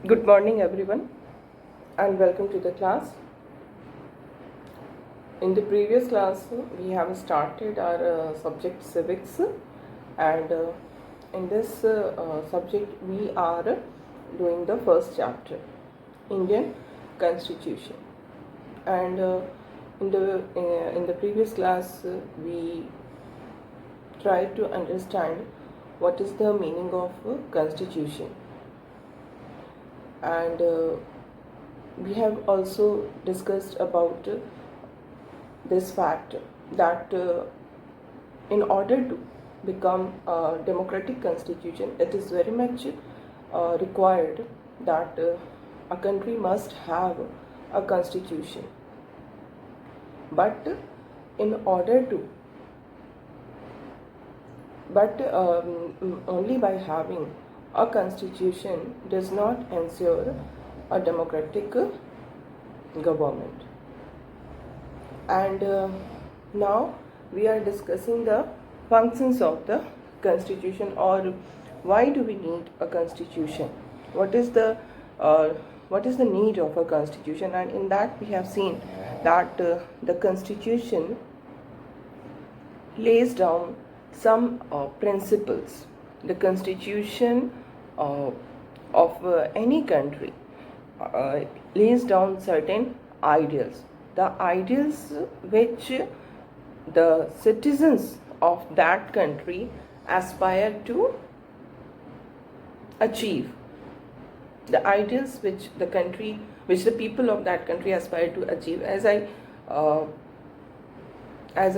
Good morning, everyone, and welcome to the class. In the previous class, we have started our subject civics, and in this subject, we are doing the first chapter, Indian Constitution. And in the previous class, we tried to understand what is the meaning of constitution, and we have also discussed about this fact that in order to become a democratic constitution, it is very much required that a country must have a constitution. But in order to, only by having a constitution does not ensure a democratic government. And now we are discussing the functions of the constitution, or why do we need a constitution? What is the need of a constitution? And in that we have seen that the constitution lays down some principles. The constitution of any country lays down certain ideals. The ideals which the citizens of that country aspire to achieve. The ideals which the people of that country aspire to achieve. As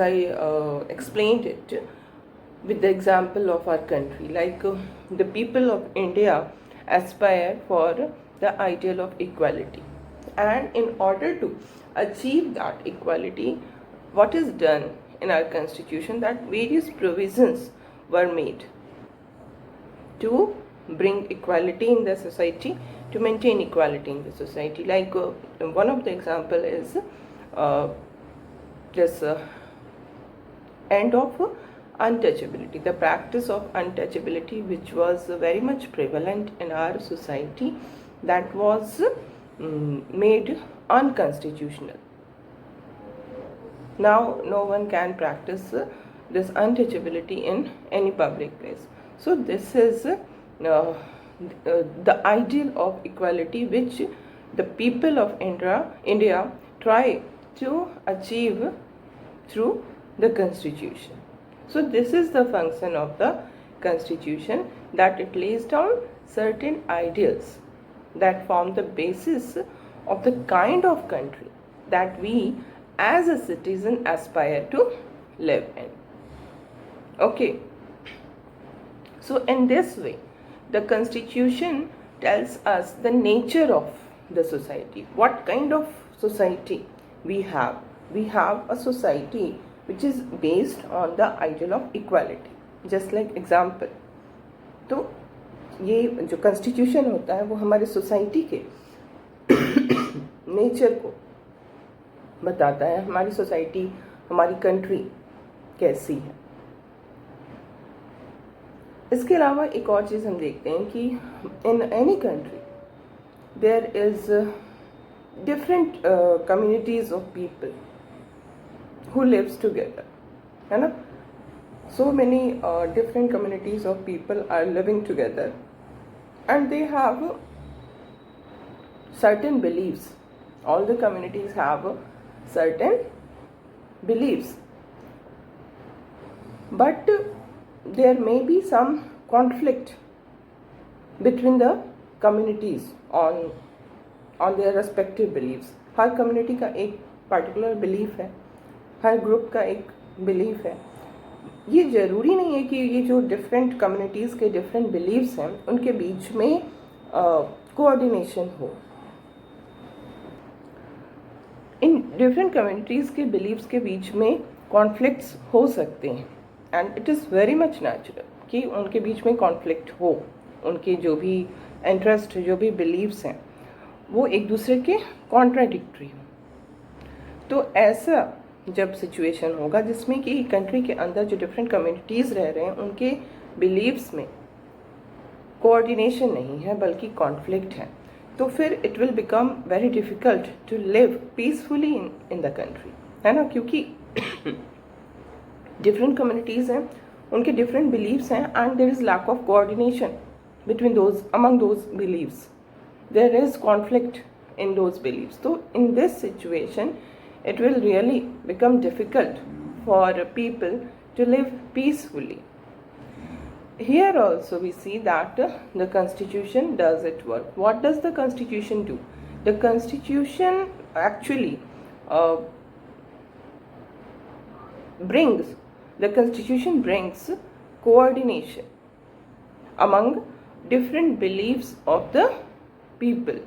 I explained it with the example of our country, like the people of India aspire for the ideal of equality, and in order to achieve that equality, what is done in our constitution, that various provisions were made to bring equality in the society, to maintain equality in the society. Like one of the example is this end of untouchability, the practice of untouchability, which was very much prevalent in our society, that was made unconstitutional. Now no one can practice this untouchability in any public place. So this is the ideal of equality which the people of India try to achieve through the constitution. So this is the function of the constitution, that it lays down certain ideals that form the basis of the kind of country that we as a citizen aspire to live in. Okay. So in this way, the constitution tells us the nature of the society. What kind of society we have? We have a society which is based on the ideal of equality. Just like example, तो ये जो constitution होता है वो हमारे society के nature को बताता है, हमारी सोसाइटी, हमारी कंट्री कैसी है. इसके अलावा एक और चीज़ हम देखते हैं कि in any country there is different communities of people who lives together, है ना. So many different communities of people are living together and they have certain beliefs. All the communities have certain beliefs, but there may be some conflict between the communities on their respective beliefs. Her community का एक particular belief है, हर group का एक belief है. ये ज़रूरी नहीं है कि ये जो different communities के different beliefs हैं उनके बीच में coordination हो. इन डिफरेंट कम्युनिटीज़ के बिलीव्स के बीच में कॉन्फ्लिक्ट्स हो सकते हैं, and it is very much natural कि उनके बीच में कॉन्फ्लिक्ट हो. उनके जो भी इंटरेस्ट, जो भी बिलीव्स हैं, वो एक दूसरे के कॉन्ट्राडिक्टरी हो. तो ऐसा जब सिचुएशन होगा जिसमें कि कंट्री के अंदर जो डिफरेंट कम्युनिटीज़ रह रहे हैं उनके बिलीव्स में कोऑर्डिनेशन नहीं है बल्कि कॉन्फ्लिक्ट है, तो फिर it will become very difficult to live peacefully in the country, है ना, क्योंकि डिफरेंट कम्युनिटीज़ हैं, उनके डिफरेंट बिलीव्स हैं, and there is lack of coordination between those, among those beliefs. There is conflict in those beliefs. So in this situation it will really become difficult for people to live peacefully. Here also we see that the constitution does its work. What does the constitution do? The constitution actually brings coordination among different beliefs of the people,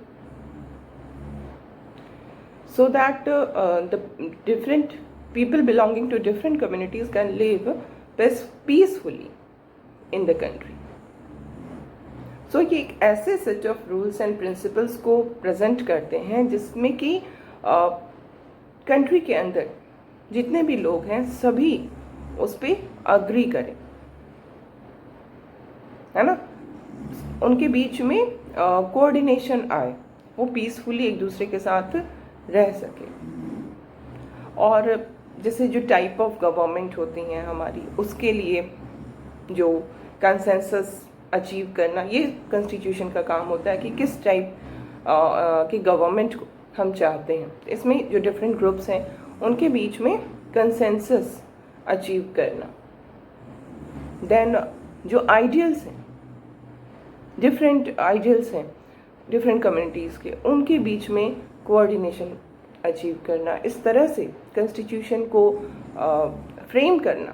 so that the different people belonging to different communities can live peacefully in the country. So ये एक ऐसे set of rules and principles को present करते हैं जिसमें कि country के अंदर जितने भी लोग हैं सभी उस पर agree करें, है ना, उनके बीच में कोऑर्डिनेशन आए, वो पीसफुली एक दूसरे के साथ रह सके। और जैसे जो टाइप ऑफ गवर्नमेंट होती हैं हमारी, उसके लिए जो कंसेंसस अचीव करना, ये कॉन्स्टिट्यूशन का काम होता है कि किस टाइप की गवर्नमेंट को हम चाहते हैं। इसमें जो डिफरेंट ग्रुप्स हैं उनके बीच में कंसेंसस अचीव करना। देन जो आइडियल्स हैं, डिफरेंट आइडियल्स हैं डिफरेंट कम्युनिटीज़ के, उनके बीच में कोऑर्डिनेशन अचीव करना, इस तरह से कॉन्स्टिट्यूशन को फ्रेम करना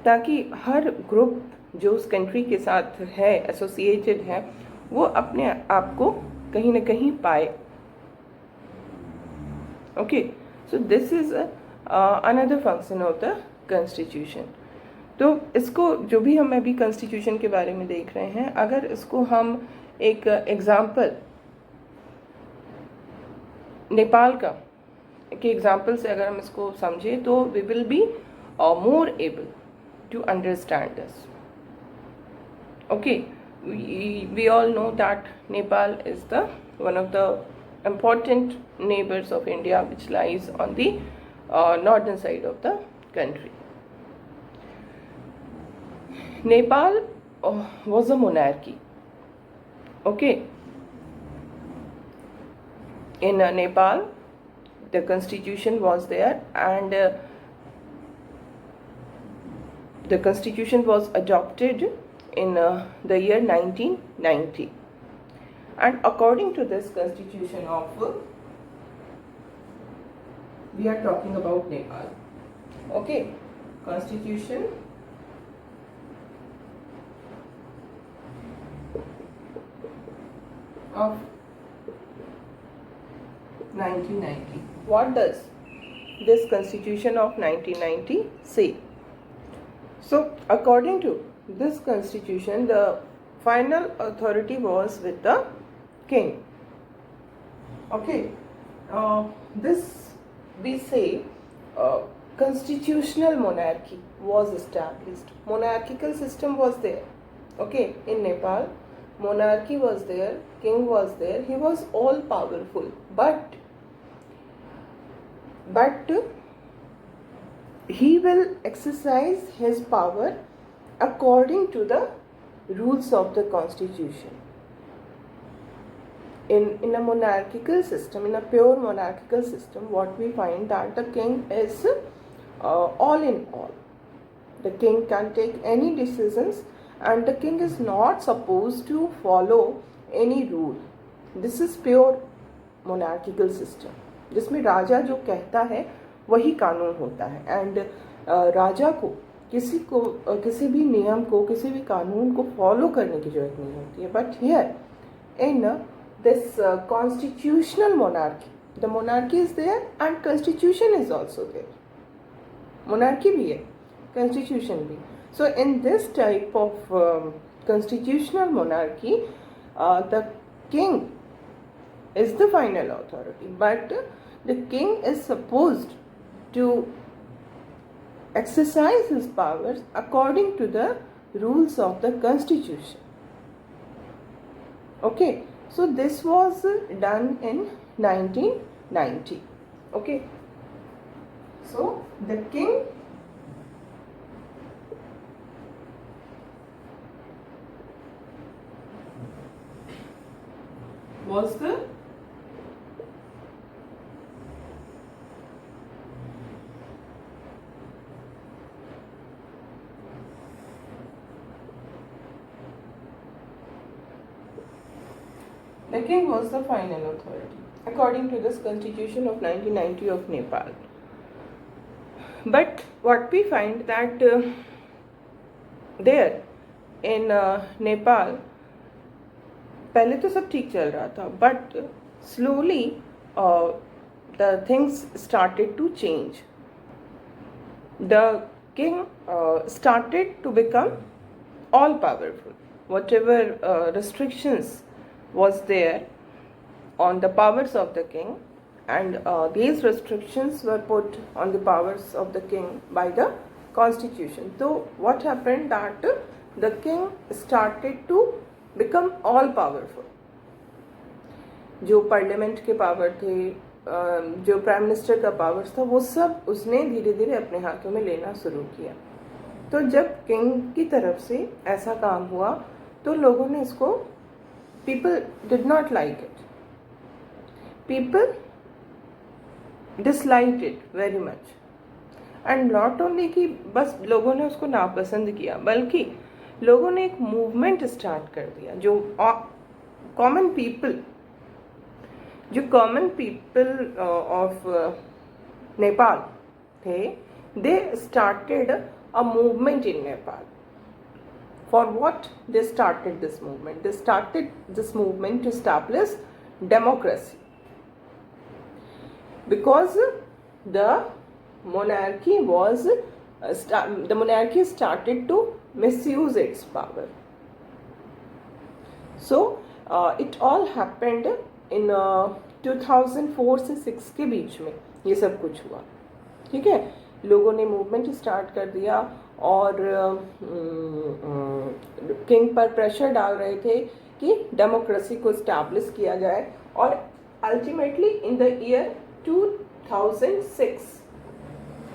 ताकि हर ग्रुप जो उस कंट्री के साथ है, एसोसिएटेड है, वो अपने आप को कहीं ना कहीं पाए। Okay, so this is another function of the constitution. तो इसको जो भी हम अभी कॉन्स्टिट्यूशन के बारे में देख रहे हैं, अगर इसको हम एक एग्जाम्पल नेपाल का के एग्जाम्पल से अगर हम इसको समझें तो we will be more able to understand this. Okay, we all know that Nepal is the one of the important neighbors of India, which lies on the northern side of the country. Nepal was a monarchy. Okay, in Nepal the constitution was there, and the constitution was adopted in the year 1990, and according to this constitution of we are talking about Nepal. Okay, constitution of 1990. What does this constitution of 1990 say? So according to this constitution, the final authority was with the king. Okay, this we say constitutional monarchy was established. Monarchical system was there. Okay, in Nepal monarchy was there, king was there, he was all powerful, but he will exercise his power according to the rules of the constitution. In a monarchical system, in a pure monarchical system, what we find that the king is all in all. The king can take any decisions, and the king is not supposed to follow any rule. This is pure monarchical system, जिसमें राजा जो कहता है वही कानून होता है, and राजा को किसी भी नियम को, किसी भी कानून को फॉलो करने की जरूरत नहीं होती है। But here in this constitutional monarchy, the monarchy is there and constitution is also there. Monarchy भी है, कॉन्स्टिट्यूशन भी। So in this type of constitutional monarchy, the king is the final authority, but the king is supposed to exercise his powers according to the rules of the constitution. Okay, So this was done in 1990. Okay. So the king was the final authority according to this constitution of 1990 of Nepal. But what we find that there in Nepal पहले तो सब ठीक चल रहा था, but slowly the things started to change. The king started to become all powerful. Whatever restrictions was there on the powers of the king, and these restrictions were put on the powers of the king by the constitution. So what happened that the king started to become all powerful. जो parliament के power थे, जो prime minister का power था, वो सब उसने धीरे धीरे अपने हाथों में लेना शुरू किया. तो जब किंग की तरफ से ऐसा काम हुआ तो लोगों ने इसको, people did not like it. People disliked it very much. And not only कि बस लोगों ने उसको नापसंद किया, बल्कि लोगों ने एक मूवमेंट स्टार्ट कर दिया. जो कॉमन पीपल ऑफ नेपाल थे, they started a movement in Nepal. For what they started this movement? They started this movement to establish democracy, because the monarchy started to misuse its power. So it all happened in 2004 से 6 के बीच में ये सब कुछ हुआ. ठीक है, लोगों ने मूवमेंट स्टार्ट कर दिया और किंग पर प्रेशर डाल रहे थे कि डेमोक्रेसी को स्टैब्लिश किया जाए. और ultimately in the year 2006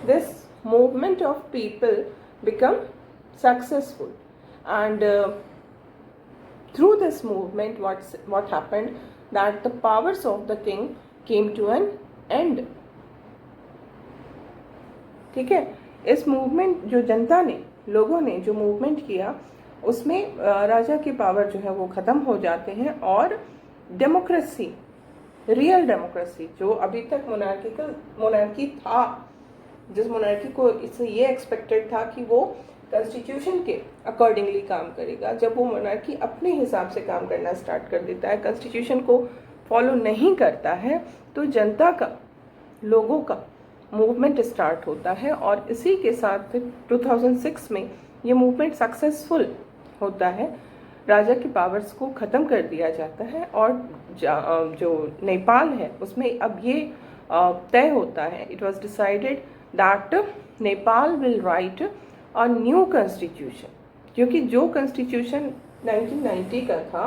this movement of people become successful, and through this movement what happened that the powers of the king came to an end. ठीक है, इस मूवमेंट जो जनता ने, लोगों ने जो मूवमेंट किया उसमें राजा के पावर जो है वो ख़त्म हो जाते हैं और डेमोक्रेसी, रियल डेमोक्रेसी जो अभी तक मोनार्की था, जिस मोनार्की को इससे ये एक्सपेक्टेड था कि वो कॉन्स्टिट्यूशन के अकॉर्डिंगली काम करेगा, जब वो मोनार्की अपने हिसाब से काम करना स्टार्ट कर देता है, कॉन्स्टिट्यूशन को फॉलो नहीं करता है, तो जनता का, लोगों का मूवमेंट स्टार्ट होता है. और इसी के साथ 2006 में ये मूवमेंट सक्सेसफुल होता है. राजा के पावर्स को ख़त्म कर दिया जाता है और जो नेपाल है उसमें अब ये तय होता है, it was decided that Nepal will write a new constitution. क्योंकि जो कॉन्स्टिट्यूशन 1990 का था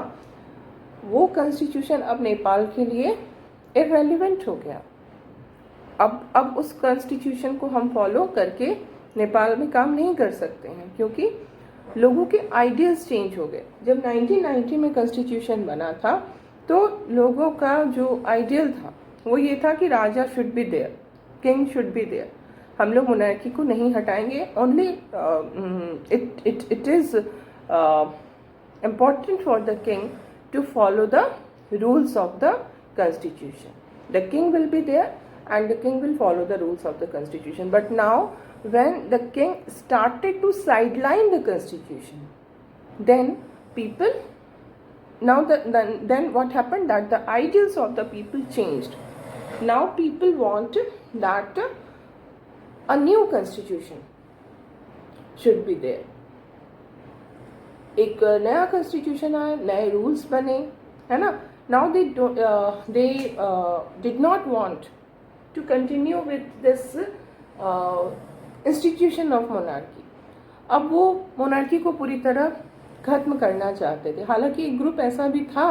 वो कॉन्स्टिट्यूशन अब नेपाल के लिए इररेलेवेंट हो गया. अब उस कॉन्स्टिट्यूशन को हम फॉलो करके नेपाल में काम नहीं कर सकते हैं, क्योंकि लोगों के आइडियाज़ चेंज हो गए. जब 1990 में कॉन्स्टिट्यूशन बना था तो लोगों का जो आइडियल था वो ये था कि raja should be there, king should be there, हम लोग मोनार्की को नहीं हटाएंगे. Only it is important for the king to follow the rules of the constitution. The king will be there and the king will follow the rules of the constitution. But now when the king started to sideline the constitution, then people, then what happened that the ideals of the people changed. Now people want that a new constitution should be there. एक नया constitution आया, नए rules बने, है ना. Now they did not want to continue with this institution of monarchy. अब वो monarchy को पूरी तरह खत्म करना चाहते थे. हालांकि एक ग्रुप ऐसा भी था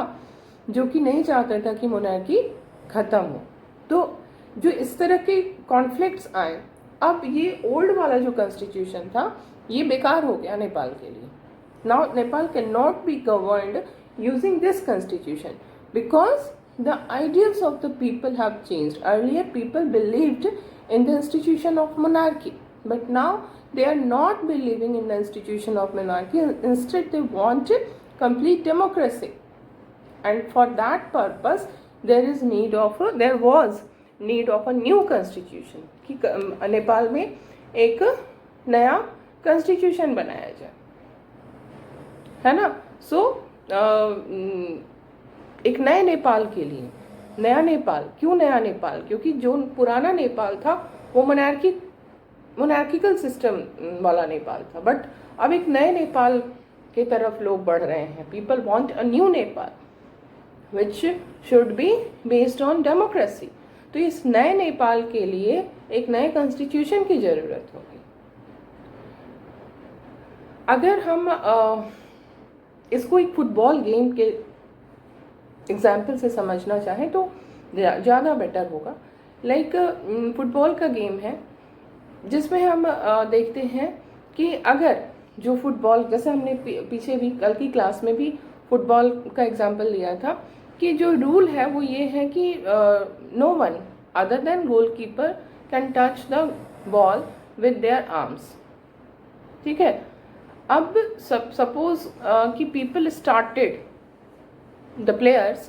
जो कि नहीं चाहता था कि मोनार्की ख़त्म हो। तो जो इस तरह के कॉन्फ्लिक्ट्स आए, अब ये ओल्ड वाला जो कॉन्स्टिट्यूशन था ये बेकार हो गया नेपाल के लिए। Now Nepal can not be governed using this constitution because the ideals of the people have changed. Earlier people believed in the institution of monarchy, but now they are not believing in the institution of monarchy. Instead they want complete democracy, and for that purpose there was need of a new constitution कि नेपाल में एक नया constitution बनाया जाए, है ना। सो एक नए नेपाल के लिए, नया नेपाल क्यों नया नेपाल, क्योंकि जो पुराना नेपाल था वो मोनार्किकल सिस्टम वाला नेपाल था, बट अब एक नए नेपाल के तरफ लोग बढ़ रहे हैं। People want a new Nepal which should be based on democracy. तो इस नए नेपाल के लिए एक नए कॉन्स्टिट्यूशन की ज़रूरत होगी। अगर हम इसको एक फुटबॉल गेम के एग्जाम्पल से समझना चाहें तो ज़्यादा बेटर होगा। लाइक फुटबॉल का गेम है जिसमें हम देखते हैं कि अगर जो फुटबॉल, जैसे हमने पीछे भी कल की क्लास में भी फुटबॉल का एग्जाम्पल लिया था कि जो रूल है वो ये है कि no one other than goalkeeper can touch the ball with their arms. ठीक है। अब सपोज कि people started, the players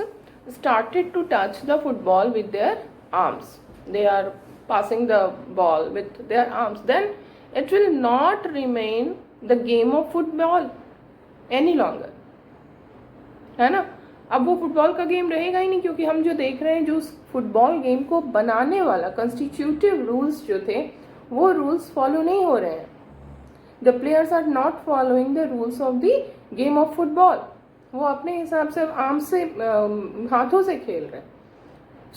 started to touch the football with their arms, they are passing the ball with their arms, then it will not remain the game of football any longer, है ना। अब वो football का game रहेगा ही नहीं, क्योंकि हम जो देख रहे हैं जो फुटबॉल गेम को बनाने वाला कॉन्स्टिट्यूटिव रूल्स जो थे वो रूल्स फॉलो नहीं हो रहे हैं। The players are not following the rules of the game of football, वो अपने हिसाब से आर्म से हाथों से खेल रहे हैं।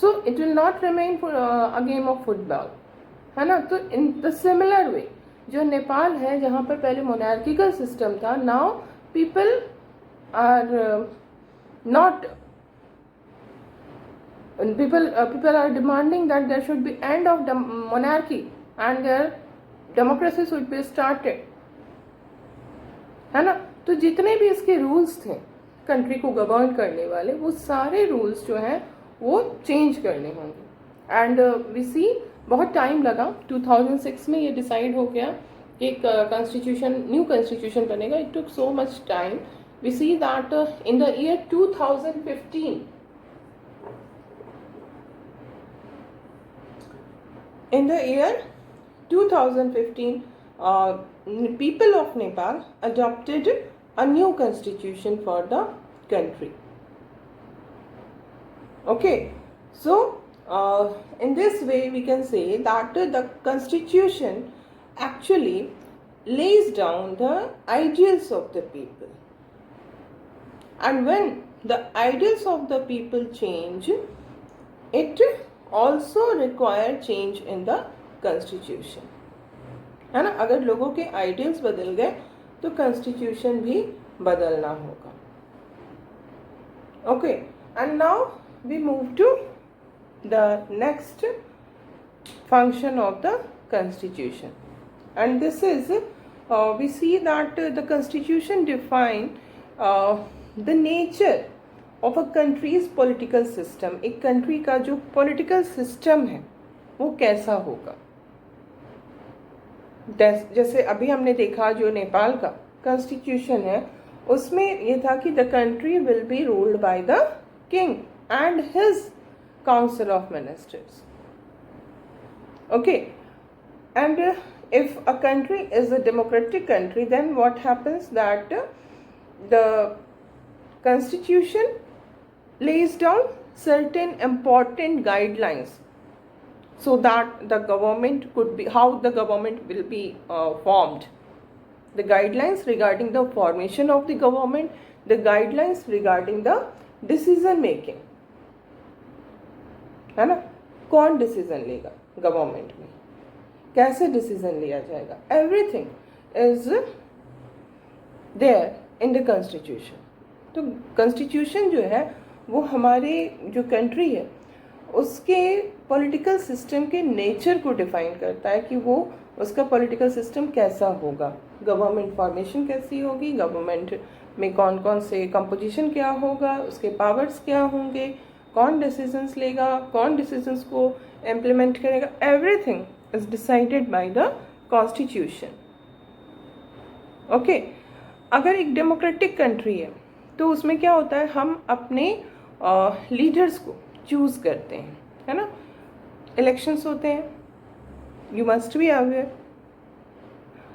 So it will not remain a game of football, है ना। तो इन द सिमिलर वे जो नेपाल है जहाँ पर पहले मोनार्किकल सिस्टम था, now people are not people are demanding that there should be end of the monarchy and their democracy should be started, है ना। तो जितने भी इसके रूल्स थे कंट्री को गवर्न करने वाले, वो सारे रूल्स जो हैं वो चेंज करने होंगे। एंड वी सी बहुत टाइम लगा, 2006 में ये डिसाइड हो गया कि एक कॉन्स्टिट्यूशन, न्यू कॉन्स्टिट्यूशन बनेगा। It took so much time. We see that in the year 2015 in the year 2015 people of Nepal adopted a new constitution for the country. Okay, so in this way we can say that the constitution actually lays down the ideals of the people, and when the ideals of the people change, it also require change in the constitution, है ना। अगर लोगों के ideals बदल गए तो constitution भी बदलना होगा। Okay, and now we move to the next function of the constitution, and this is we see that the constitution define the nature of a country's political system. एक कंट्री का जो political system है वो कैसा होगा। जैसे अभी हमने देखा जो नेपाल का कॉन्स्टिट्यूशन है उसमें ये था कि the country will be ruled by the king and his council of ministers. Okay, and if a country is a democratic country then what happens that the constitution lays down certain important guidelines so that the government could be, how the government will be formed, the guidelines regarding the formation of the government, the guidelines regarding the decision making, है ना। कौन decision लेगा government में, कैसे decision लिया जाएगा, everything is there in the constitution. तो constitution जो है वो हमारे जो कंट्री है उसके पॉलिटिकल सिस्टम के नेचर को डिफाइन करता है कि वो उसका पॉलिटिकल सिस्टम कैसा होगा, गवर्नमेंट फॉर्मेशन कैसी होगी, गवर्नमेंट में कौन कौन से कंपोजिशन क्या होगा, उसके पावर्स क्या होंगे, कौन डिसीजंस लेगा, कौन डिसीजंस को इम्प्लीमेंट करेगा, everything is decided by the constitution. Okay, अगर एक डेमोक्रेटिक कंट्री है तो उसमें क्या होता है, हम अपने लीडर्स को चूज करते हैं, है ना। इलेक्शंस होते हैं, यू मस्ट बी अवेयर,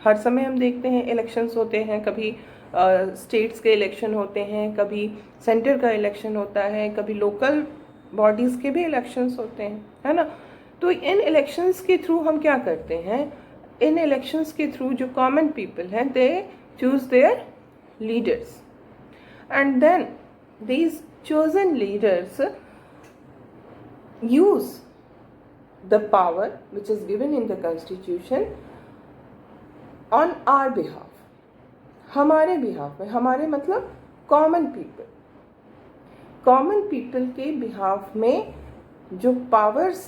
हर समय हम देखते हैं इलेक्शंस होते हैं, कभी स्टेट्स के इलेक्शन होते हैं, कभी सेंटर का इलेक्शन होता है, कभी लोकल बॉडीज़ के भी इलेक्शंस होते हैं, है ना। तो इन इलेक्शंस के थ्रू हम क्या करते हैं, इन इलेक्शंस के थ्रू जो कॉमन पीपल हैं they choose their leaders and then these chosen leaders use the power which is given in the constitution on our behalf, हमारे बिहाफ में, हमारे मतलब कॉमन पीपल के बिहाफ में जो पावर्स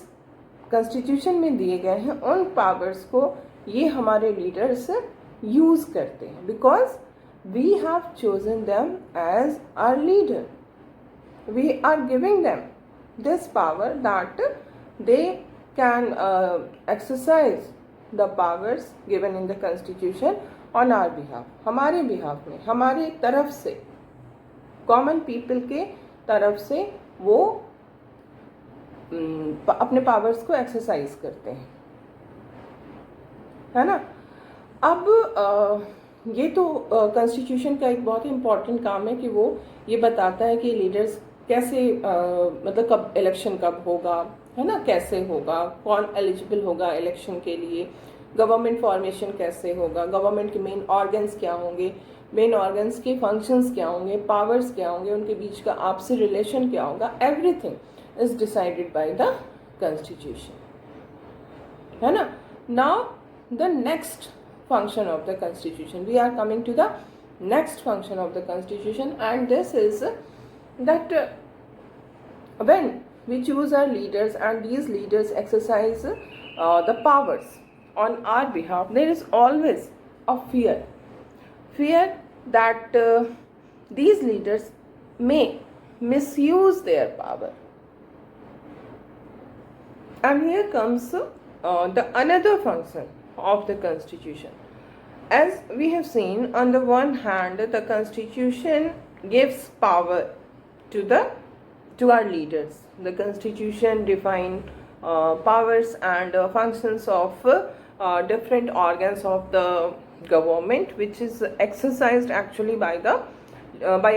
कॉन्स्टिट्यूशन में दिए गए हैं उन पावर्स को ये हमारे लीडर्स यूज करते हैं, because we have chosen them as our leader, we are giving them this power that they can exercise the powers given in the constitution on our behalf, हमारे behalf में, हमारे तरफ से, common people के तरफ से वो अपने पावर्स को एक्सरसाइज करते हैं, है ना। अब ये तो कॉन्स्टिट्यूशन का एक बहुत ही इम्पॉर्टेंट काम है कि वो ये बताता है कि लीडर्स कैसे मतलब कब इलेक्शन कब होगा, है ना, कैसे होगा, कौन एलिजिबल होगा इलेक्शन के लिए, गवर्नमेंट फॉर्मेशन कैसे होगा, गवर्नमेंट के मेन ऑर्गन्स क्या होंगे, मेन ऑर्गन्स के फंक्शंस क्या होंगे, पावर्स क्या होंगे, उनके बीच का आपसी रिलेशन क्या होगा, everything is decided by the constitution, है ना। Now the next function of the constitution, we are coming to the next function of the constitution, and this is that when we choose our leaders and these leaders exercise the powers on our behalf, there is always a fear that these leaders may misuse their power. And here comes the another function of the constitution. As we have seen, on the one hand the constitution gives power to our leaders. The constitution define powers and functions of different organs of the government, which is exercised actually by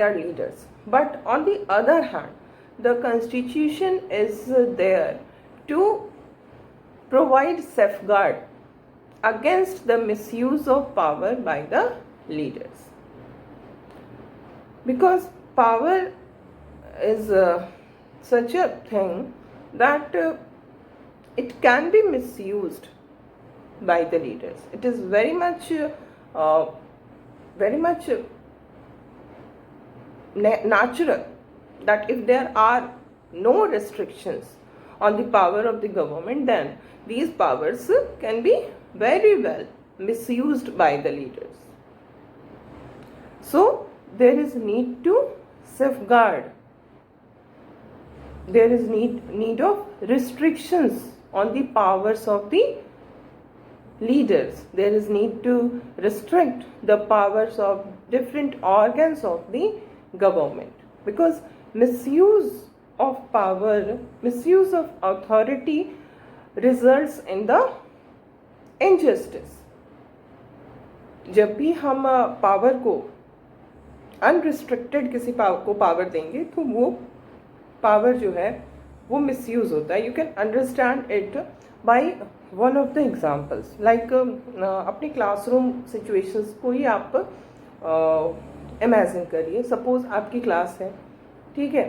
our leaders. But on the other hand the constitution is there to provide safeguard against the misuse of power by the leaders, because power is such a thing that it can be misused by the leaders. It is very much natural that if there are no restrictions on the power of the government, then these powers can be very well misused by the leaders. So there is need to safeguard, there is need of restrictions on the powers of the leaders. There is need to restrict the powers of different organs of the government, because misuse of power, misuse of authority results in the injustice. जब भी हम power को unrestricted किसी को power देंगे तो वो power जो है वो मिसयूज होता है। You can understand it by one of the examples, like अपनी क्लासरूम सिचुएशंस को ही आप इमेजिन करिए। सपोज आपकी क्लास है, ठीक है,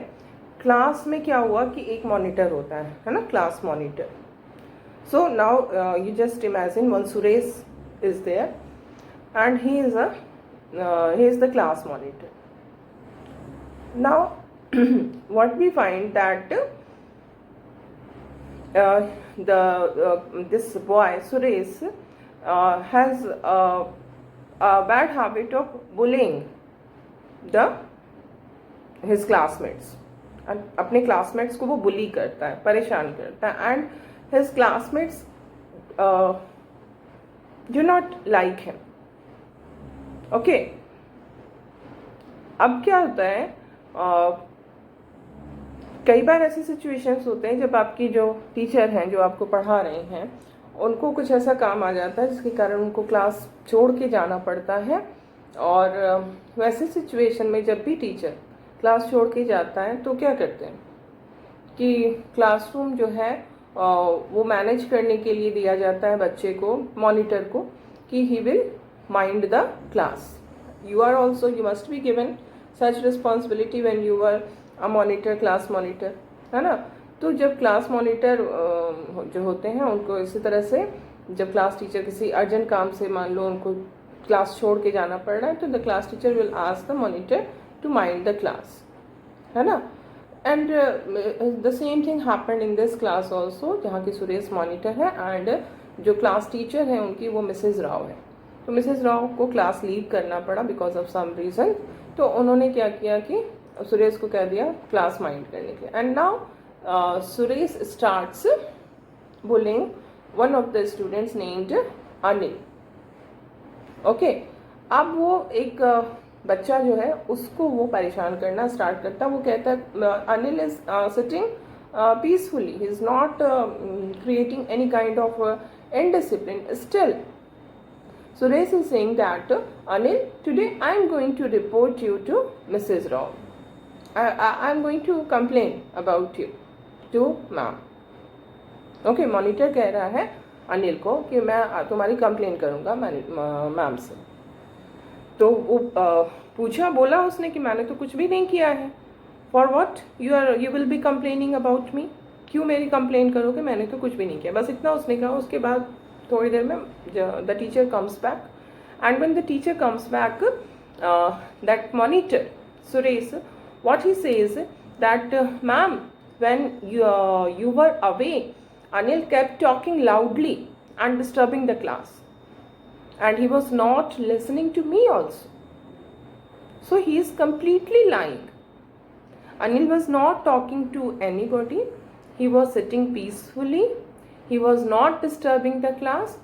क्लास में क्या हुआ कि एक मॉनिटर होता है ना, class monitor. So now you just imagine one Suresh is there and he is the class monitor. Now what we find that this boy Suresh has a bad habit of bullying his classmates. अपने classmates को वो बुली करता है, परेशान करता है, and his classmates do not like him. Okay, अब क्या होता है, कई बार ऐसे सिचुएशंस होते हैं जब आपकी जो टीचर हैं, जो आपको पढ़ा रहे हैं, उनको कुछ ऐसा काम आ जाता है जिसके कारण उनको क्लास छोड़ के जाना पड़ता है. और वैसे सिचुएशन में जब भी टीचर क्लास छोड़ के जाता है तो क्या करते हैं कि क्लासरूम जो है वो मैनेज करने के लिए दिया जाता है बच्चे को, मॉनिटर को, कि he will mind the class. You are also, you must be given such responsibility when you are a monitor, class monitor, है ना. तो जब क्लास मॉनिटर जो होते हैं उनको इसी तरह से, जब क्लास टीचर किसी अर्जेंट काम से मान लो उनको क्लास छोड़ के जाना पड़ रहा है, तो the class teacher will ask the monitor to mind the class, है ना. And the same thing happened in this class also, जहाँ की सुरेश मॉनिटर है एंड जो क्लास टीचर है उनकी वो मिसेज राव है. तो मिसेज राव को क्लास लीव करना पड़ा बिकॉज ऑफ सम रीजन. तो उन्होंने क्या किया कि सुरेश को कह दिया क्लास माइंड करने के लिए. And now Suresh starts bullying one of the students named Anil. Okay, अब वो एक बच्चा जो है उसको वो परेशान करना स्टार्ट करता है. वो कहता है Anil is sitting peacefully, he is not creating any kind of indiscipline. Still Suresh is saying that Anil, today I am going to report you to Mrs. Rao. I am going to complain about you to ma'am. Okay, monitor कह रहा है अनिल को कि मैं तुम्हारी complain करूँगा ma'am से. तो वो बोला उसने कि मैंने तो कुछ भी नहीं किया है. For what you will be complaining about me, क्यों मेरी कंप्लेन करोगे, मैंने तो कुछ भी नहीं किया. बस इतना उसने कहा. उसके बाद थोड़ी देर में the teacher comes back, and when the teacher comes back, that monitor Suresh, what he says that ma'am, when you were away, Anil kept talking loudly and disturbing the class, and he was not listening to me also. So he is completely lying. Anil was not talking to anybody. He was sitting peacefully. He was not disturbing the class.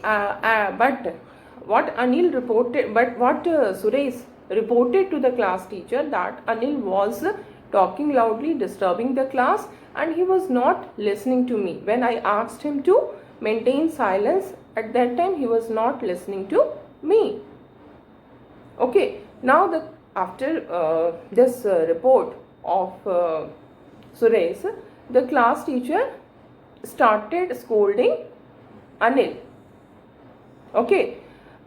But what Suresh reported to the class teacher, that Anil was talking loudly, disturbing the class, and he was not listening to me. When I asked him to maintain silence, at that time he was not listening to me. Okay, now after this report of Suresh, the class teacher started scolding Anil. Okay,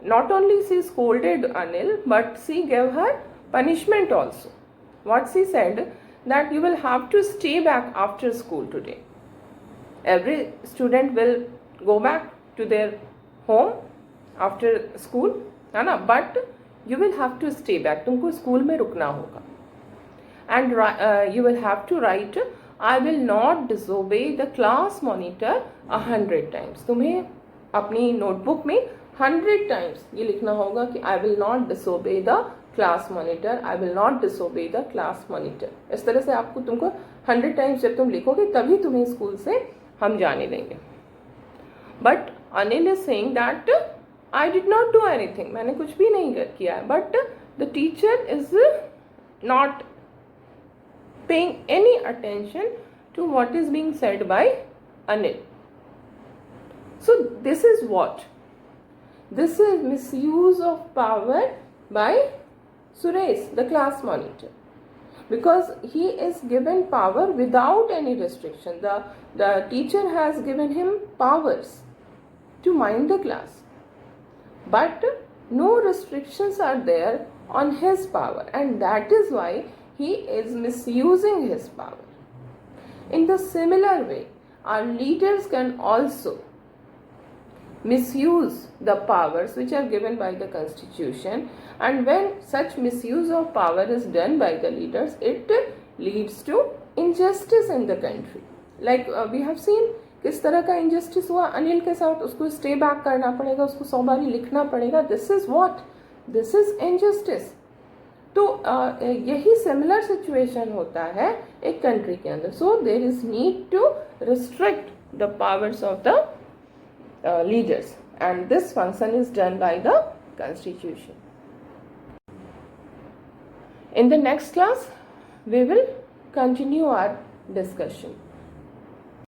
not only she scolded Anil, but she gave her punishment also. What she said, that you will have to stay back after school today. Every student will go back to their home after school, है ना, but you will have to stay back. तुमको school में रुकना होगा. And you will have to write, I will not disobey the class monitor 100 times. तुम्हें अपनी notebook में 100 times ये लिखना होगा कि I will not disobey the class monitor. I will not disobey the class monitor. इस तरह से तुमको 100 times जब तुम लिखोगे तभी तुम्हें स्कूल से हम जाने देंगे. But Anil is saying that I did not do anything. मैंने कुछ भी नहीं किया है. But the teacher is not paying any attention to what is being said by Anil. So this is what? This is misuse of power by Suresh, the class monitor, because he is given power without any restriction. The teacher has given him powers to mind the class, but no restrictions are there on his power, and that is why he is misusing his power. In the similar way, our leaders can also misuse the powers which are given by the constitution, and when such misuse of power is done by the leaders, it leads to injustice in the country. Like we have seen किस तरह का injustice हुआ अनिल के साथ, उसको stay back करना पड़ेगा, उसको 100 बारी लिखना पड़ेगा. This is what? This is injustice. तो यही सिमिलर सिचुएशन होता है एक कंट्री के अंदर. So there is need to restrict the powers of the leaders, and this function is done by the constitution. In the next class, we will continue our discussion.